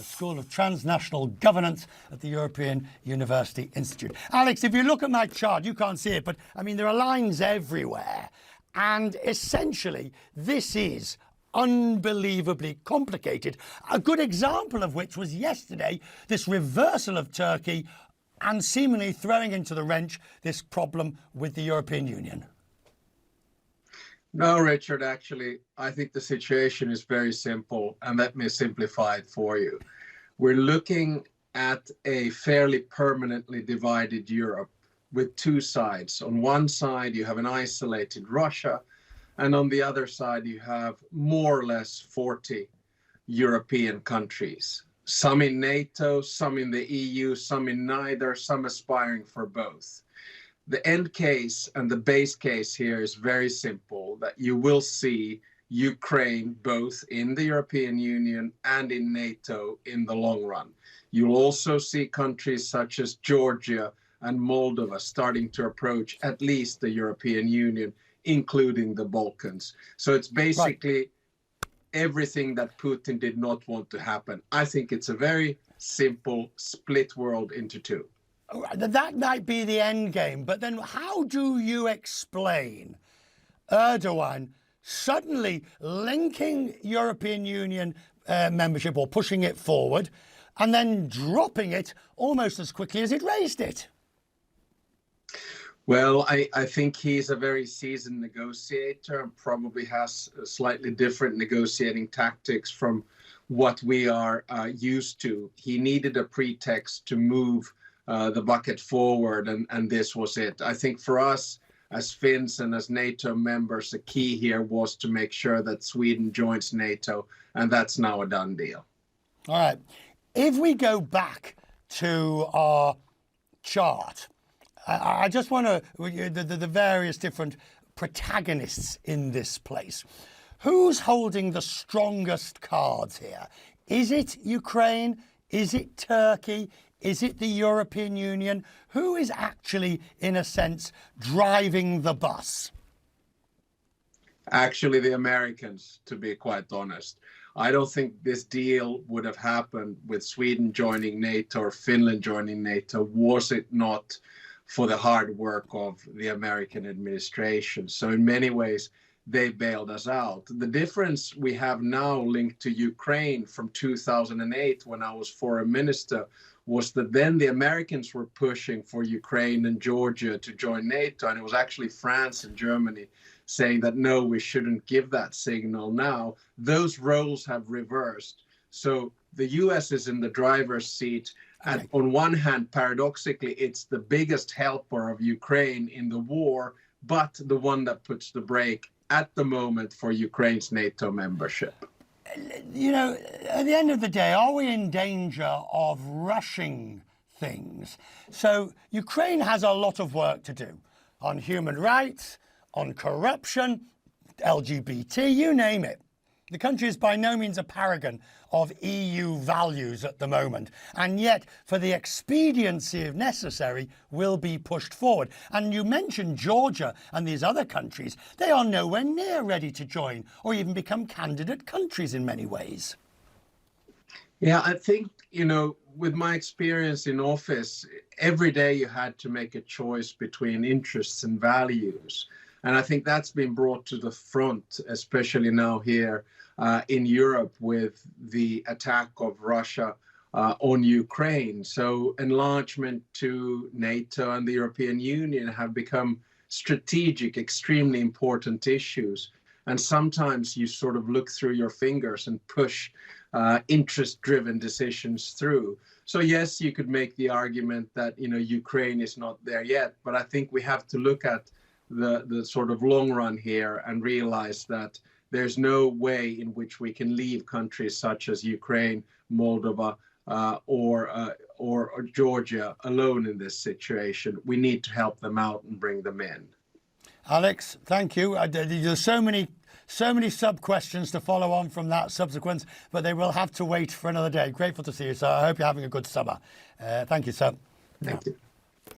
School of Transnational Governance at the European University Institute. Alex, if you look at my chart, you can't see it, but I mean, there are lines everywhere. And essentially, this is unbelievably complicated. A good example of which was yesterday, this reversal of Turkey and seemingly throwing into the wrench this problem with the European Union. No, Richard, actually, I think the situation is very simple, and let me simplify it for you. We're looking at a fairly permanently divided Europe with two sides. On one side, you have an isolated Russia, and on the other side, you have more or less 40 European countries. Some in NATO, some in the EU, some in neither, some aspiring for both. The end case and the base case here is very simple, that you will see Ukraine both in the European Union and in NATO in the long run. You'll also see countries such as Georgia and Moldova starting to approach at least the European Union, including the Balkans. So it's basically everything that Putin did not want to happen. I think it's a very simple split world into two. That might be the end game, but then how do you explain Erdogan suddenly linking European Union membership or pushing it forward and then dropping it almost as quickly as it raised it? Well, I think he's a very seasoned negotiator and probably has slightly different negotiating tactics from what we are used to. He needed a pretext to move the bucket forward, and this was it. I think for us as Finns and as NATO members, the key here was to make sure that Sweden joins NATO, and that's now a done deal. All right. If we go back to our chart, I just want to, the various different protagonists in this place. Who's holding the strongest cards here? Is it Ukraine? Is it Turkey? Is it the European Union? Who is actually, in a sense, driving the bus? Actually, the Americans, to be quite honest. I don't think this deal would have happened with Sweden joining NATO or Finland joining NATO, was it not for the hard work of the American administration. So in many ways, they bailed us out. The difference we have now linked to Ukraine from 2008, when I was foreign minister, was that then the Americans were pushing for Ukraine and Georgia to join NATO, and it was actually France and Germany saying that, no, we shouldn't give that signal now. Those roles have reversed. So the US is in the driver's seat. And on one hand, paradoxically, it's the biggest helper of Ukraine in the war, but the one that puts the brake at the moment for Ukraine's NATO membership. You know, at the end of the day, are we in danger of rushing things? So Ukraine has a lot of work to do on human rights, on corruption, LGBT, you name it. The country is by no means a paragon of EU values at the moment, and yet, for the expediency if necessary, will be pushed forward. And you mentioned Georgia and these other countries. They are nowhere near ready to join or even become candidate countries in many ways. Yeah, I think, you know, with my experience in office, every day you had to make a choice between interests and values. And I think that's been brought to the front, especially now here in Europe with the attack of Russia on Ukraine. So enlargement to NATO and the European Union have become strategic, extremely important issues. And sometimes you sort of look through your fingers and push interest-driven decisions through. So yes, you could make the argument that, you know, Ukraine is not there yet, but I think we have to look at the sort of long run here and realize that there's no way in which we can leave countries such as Ukraine, Moldova, or Georgia alone in this situation. We need to help them out and bring them in. Alex, thank you. There's so many sub-questions to follow on from that subsequent, but they will have to wait for another day. Grateful to see you, sir. I hope you're having a good summer. Thank you, sir. Thank you.